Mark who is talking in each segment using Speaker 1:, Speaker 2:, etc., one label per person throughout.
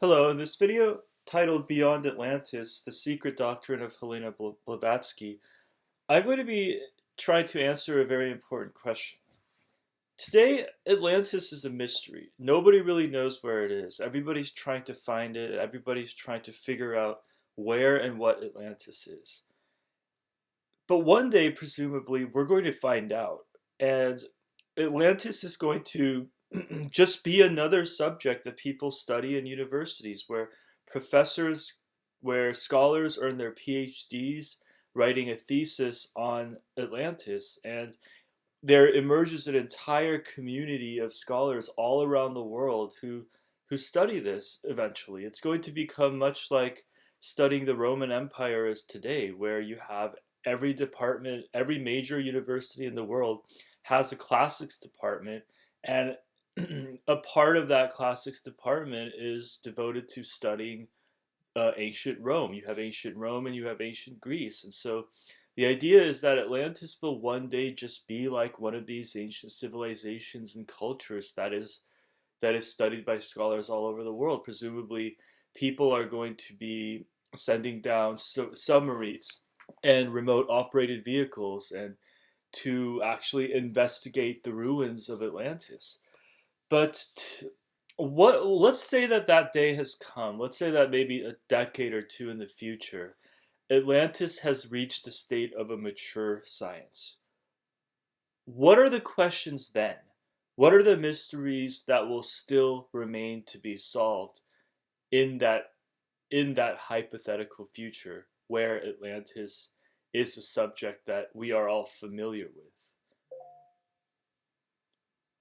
Speaker 1: Hello, in this video titled Beyond Atlantis, The Secret Doctrine of Helena Blavatsky, I'm going to be trying to answer a very important question. Today, Atlantis is a mystery. Nobody really knows where it is. Everybody's trying to find it. Everybody's trying to figure out where and what Atlantis is. But one day, presumably, we're going to find out. And Atlantis is going to just be another subject that people study in universities where professors, where scholars earn their PhDs writing a thesis on Atlantis. And there emerges an entire community of scholars all around the world who study this eventually. It's going to become much like studying the Roman Empire is today, where you have every department, every major university in the world has a classics department, and a part of that classics department is devoted to studying ancient Rome. You have ancient Rome and you have ancient Greece. And so the idea is that Atlantis will one day just be like one of these ancient civilizations and cultures that is studied by scholars all over the world. Presumably, people are going to be sending down submarines and remote operated vehicles and to actually investigate the ruins of Atlantis. But what? Let's say that that day has come. Let's say that maybe a decade or two in the future, Atlantis has reached a state of a mature science. What are the questions then? What are the mysteries that will still remain to be solved in that hypothetical future where Atlantis is a subject that we are all familiar with?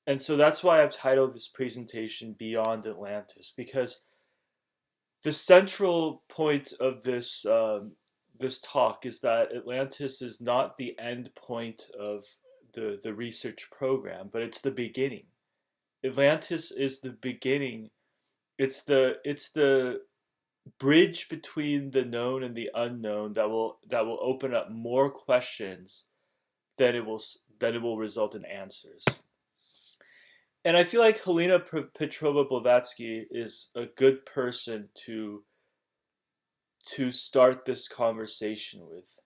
Speaker 1: And so that's why I've titled this presentation Beyond Atlantis, because the central point of this talk is that Atlantis is not the end point of the research program, but it's the beginning. Atlantis is the beginning. It's the bridge between the known and the unknown that will open up more questions than it will result in answers. And I feel like Helena Petrova Blavatsky is a good person to start this conversation with.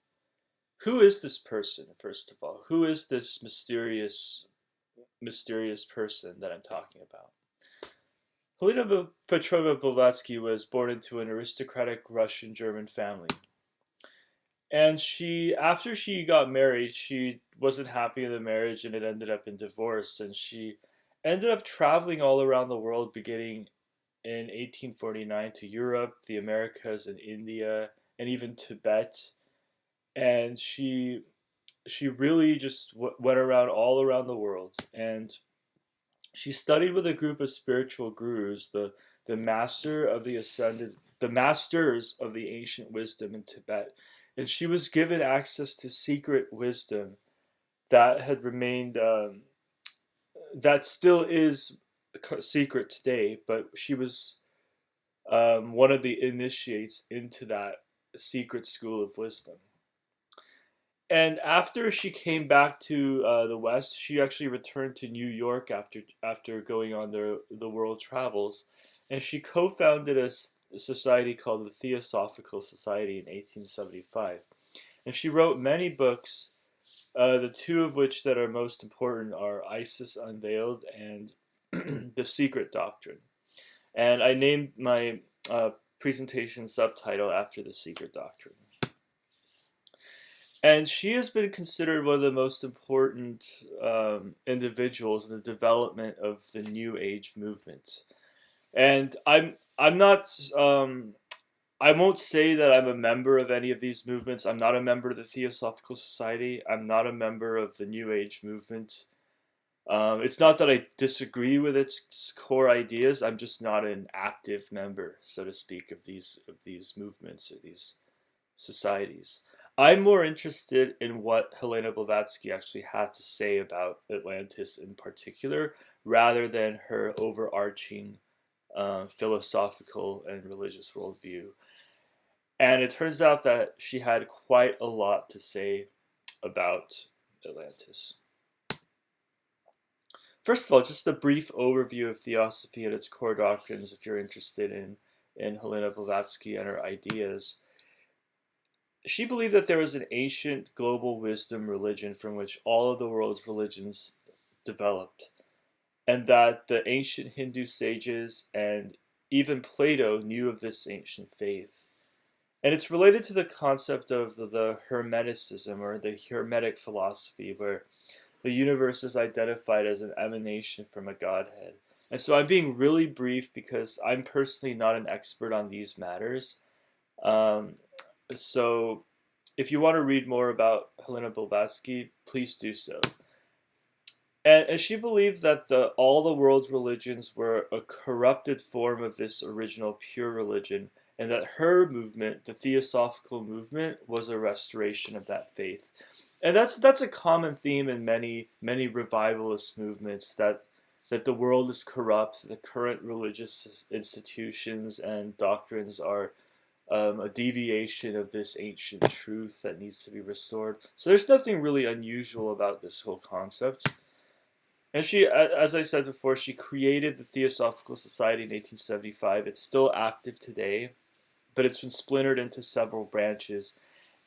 Speaker 1: Who is this person, first of all? Who is this mysterious person that I'm talking about? Helena Petrova Blavatsky was born into an aristocratic Russian-German family. And after she got married, she wasn't happy in the marriage and it ended up in divorce. And she ended up traveling all around the world beginning in 1849 to Europe, the Americas, and India, and even Tibet. And she really just went around all around the world. And she studied with a group of spiritual gurus, the master of the ascended, the masters of the ancient wisdom in Tibet. And she was given access to secret wisdom that had remained, that still is a secret today, but she was one of the initiates into that secret school of wisdom. And after she came back to the West, she actually returned to New York after going on the world travels, and she co-founded a society called the Theosophical Society in 1875. And she wrote many books, the two of which that are most important are Isis Unveiled and The Secret Doctrine. And I named my presentation subtitle after The Secret Doctrine. And she has been considered one of the most important individuals in the development of the New Age movement. And I'm not I won't say that I'm a member of any of these movements. I'm not a member of the Theosophical Society. I'm not a member of the New Age movement. It's not that I disagree with its core ideas. I'm just not an active member, so to speak, of these movements or these societies. I'm more interested in what Helena Blavatsky actually had to say about Atlantis in particular, rather than her overarching philosophical and religious worldview. And it turns out that she had quite a lot to say about Atlantis. First of all, just a brief overview of Theosophy and its core doctrines if you're interested in in Helena Blavatsky and her ideas. She believed that there was an ancient global wisdom religion from which all of the world's religions developed, and that the ancient Hindu sages and even Plato knew of this ancient faith. And it's related to the concept of the Hermeticism or the Hermetic philosophy, where the universe is identified as an emanation from a godhead. And so I'm being really brief because I'm personally not an expert on these matters. Um, so if you want to read more about Helena Blavatsky, please do so. And she believed that all the world's religions were a corrupted form of this original pure religion, and that her movement, the Theosophical movement, was a restoration of that faith. And that's a common theme in many revivalist movements, that the world is corrupt, the current religious institutions and doctrines are a deviation of this ancient truth that needs to be restored. So there's nothing really unusual about this whole concept. And she, as I said before, she created the Theosophical Society in 1875. It's still active today, but it's been splintered into several branches.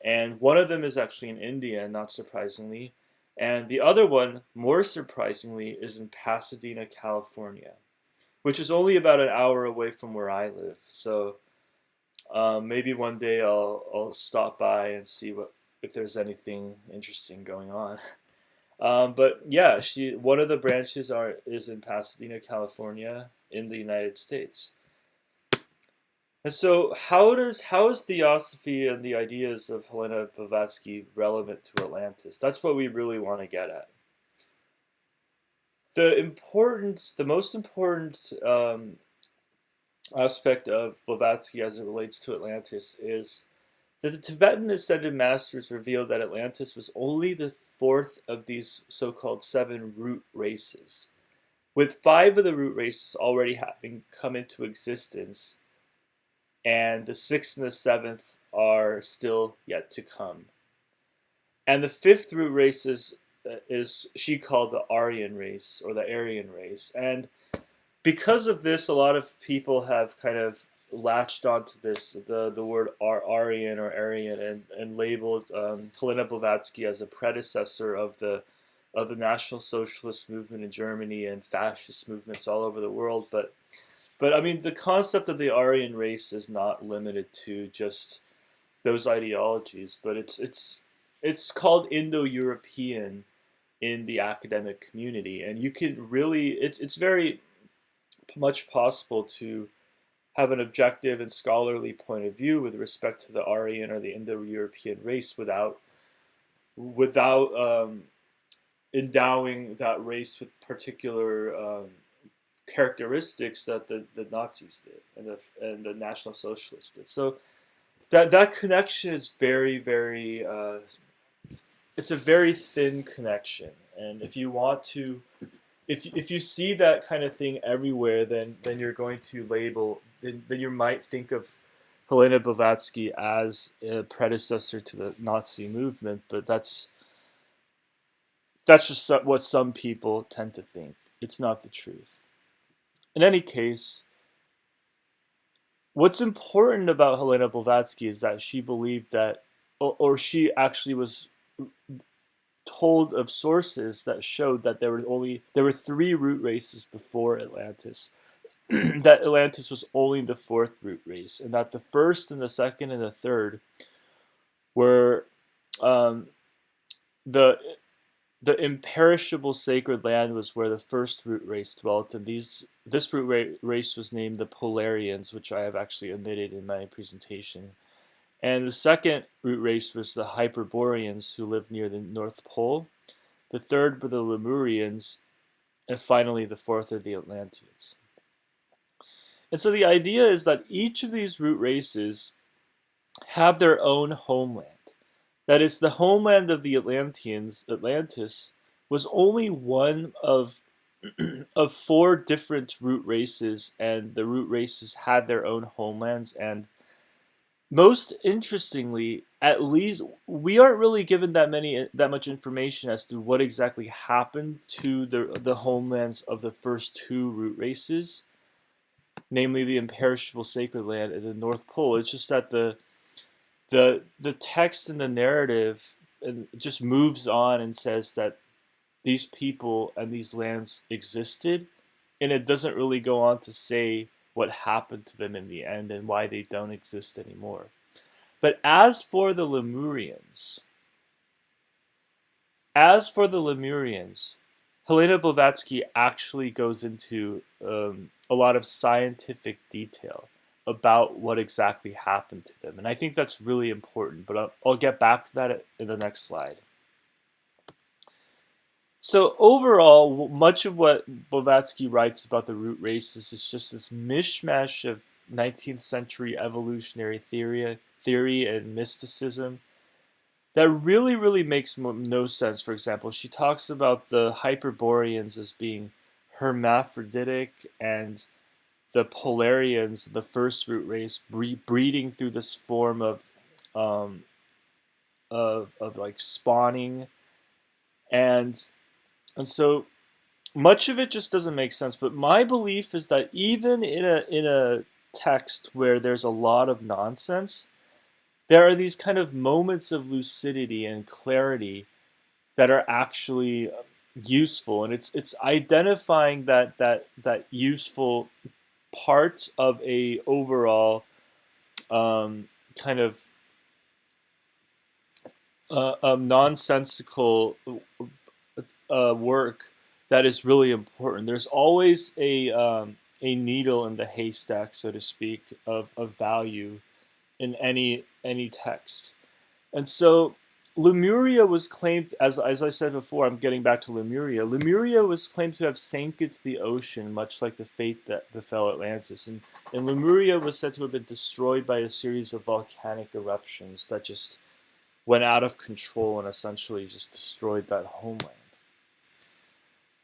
Speaker 1: And one of them is actually in India, not surprisingly. And the other one, more surprisingly, is in Pasadena, California, which is only about an hour away from where I live. So maybe one day I'll stop by and see if there's anything interesting going on. But yeah, one of the branches is in Pasadena, California, in the United States. And so, how is Theosophy and the ideas of Helena Blavatsky relevant to Atlantis? That's what we really want to get at. The most important aspect of Blavatsky as it relates to Atlantis is that the Tibetan ascended masters revealed that Atlantis was only the fourth of these so-called 7 root races, with 5 of the root races already having come into existence, and the 6th and the 7th are still yet to come. And the 5th root race is she called the Aryan Race or the Aryan Race, and because of this, a lot of people have kind of latched onto the word Aryan or Aryan and labeled Helena Blavatsky as a predecessor of the National Socialist movement in Germany and fascist movements all over the world. But I mean, the concept of the Aryan race is not limited to just those ideologies, but it's called Indo-European in the academic community, and you can really it's very much possible to have an objective and scholarly point of view with respect to the Aryan or the Indo-European race without endowing that race with particular characteristics that the Nazis did and the National Socialists did. So that connection is very it's a very thin connection, and if you want to. If you see that kind of thing everywhere, then you're going to label, then you might think of Helena Blavatsky as a predecessor to the Nazi movement, but that's just what some people tend to think. It's not the truth. In any case, what's important about Helena Blavatsky is that she believed that, or she actually was told of sources that showed that there were 3 root races before Atlantis. That Atlantis was only the 4th root race, and that the 1st and the 2nd and the 3rd were the Imperishable Sacred Land was where the 1st root race dwelt, and this root race was named the Polarians, which I have actually omitted in my presentation. And the 2nd root race was the Hyperboreans, who lived near the North Pole. The 3rd were the Lemurians, and finally the 4th are the Atlanteans. And so the idea is that each of these root races have their own homeland. That is, the homeland of the Atlanteans, Atlantis, was only one of 4 different root races, and the root races had their own homelands. And most interestingly, at least we aren't really given that much information as to what exactly happened to the homelands of the first 2 root races. namely the Imperishable Sacred Land and the North Pole. It's just that the text and the narrative just moves on and says that these people and these lands existed, and it doesn't really go on to say what happened to them in the end and why they don't exist anymore. But as for the Lemurians, Helena Blavatsky actually goes into a lot of scientific detail about what exactly happened to them. And I think that's really important, but I'll get back to that in the next slide. So overall, much of what Blavatsky writes about the root races is just this mishmash of 19th century evolutionary theory and mysticism that really makes no sense. For example, she talks about the Hyperboreans as being hermaphroditic, and the Polarians, the first root race, breeding through this form um, of like spawning, and so much of it just doesn't make sense. But my belief is that even in a text where there's a lot of nonsense, there are these kind of moments of lucidity and clarity that are actually useful, and it's identifying that useful part of a overall kind of nonsensical work that is really important. There's always a needle in the haystack, so to speak, of value in any text. And so Lemuria was claimed, as I said before, I'm getting back to Lemuria. Lemuria was claimed to have sank into the ocean, much like the fate that befell Atlantis. And Lemuria was said to have been destroyed by a series of volcanic eruptions that just went out of control and essentially just destroyed that homeland.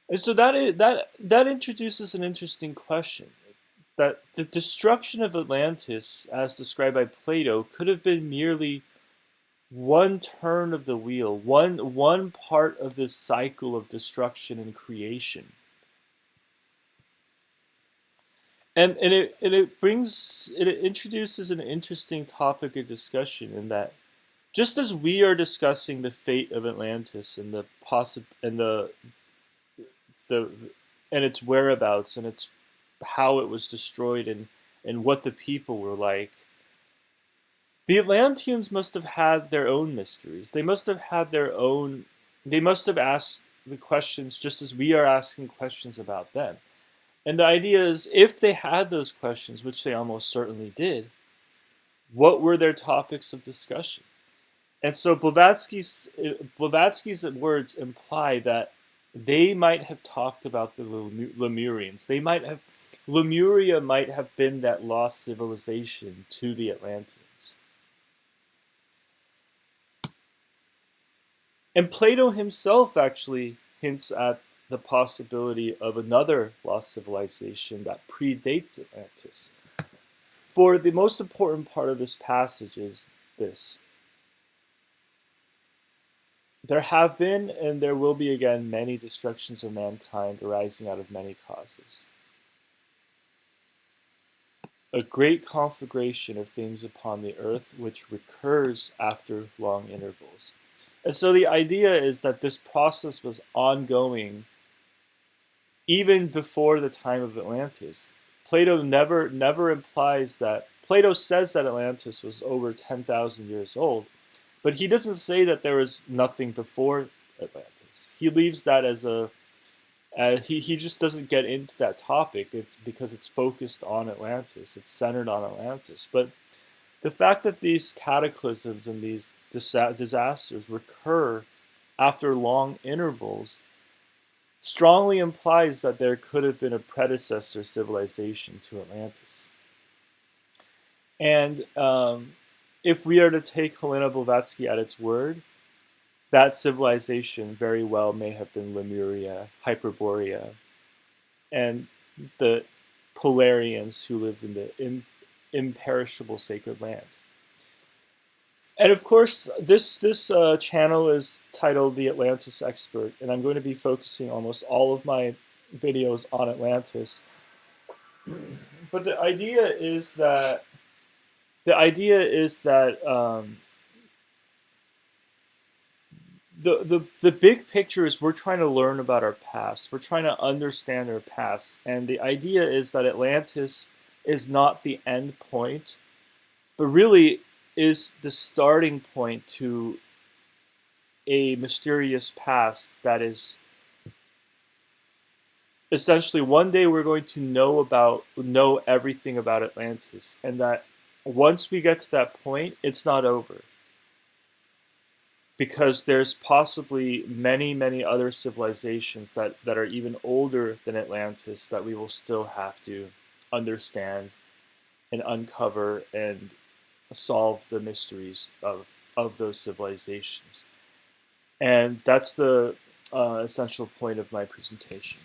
Speaker 1: And so that introduces an interesting question. That the destruction of Atlantis, as described by Plato, could have been merely one turn of the wheel, one part of this cycle of destruction and creation. And it introduces an interesting topic of discussion in that just as we are discussing the fate of Atlantis and and its whereabouts and its how it was destroyed and what the people were like, the Atlanteans must have had their own mysteries. They must have had their own. They must have asked the questions just as we are asking questions about them. And the idea is, if they had those questions, which they almost certainly did, what were their topics of discussion? And so Blavatsky's words imply that they might have talked about the Lemurians. Lemuria might have been that lost civilization to the Atlanteans. And Plato himself actually hints at the possibility of another lost civilization that predates Atlantis. For the most important part of this passage is this: there have been and there will be again many destructions of mankind arising out of many causes. A great conflagration of things upon the earth which recurs after long intervals. And so the idea is that this process was ongoing even before the time of Atlantis. Plato never implies that. Plato says that Atlantis was over 10,000 years old, but he doesn't say that there was nothing before Atlantis. He leaves that as he just doesn't get into that topic. It's because it's focused on Atlantis. It's centered on Atlantis. But the fact that these cataclysms and these disasters recur after long intervals strongly implies that there could have been a predecessor civilization to Atlantis. And if we are to take Helena Blavatsky at its word, that civilization very well may have been Lemuria, Hyperborea, and the Polarians who lived in the Imperishable Sacred Land. And of course, this channel is titled The Atlantis Expert, and I'm going to be focusing almost all of my videos on Atlantis. But the idea is that the big picture is we're trying to learn about our past. We're trying to understand our past, and the idea is that Atlantis is not the end point, but really is the starting point to a mysterious past that is essentially one day we're going to know everything about Atlantis, and that once we get to that point, it's not over because there's possibly many other civilizations that are even older than Atlantis that we will still have to understand and uncover and solve the mysteries of those civilizations. And that's the essential point of my presentation.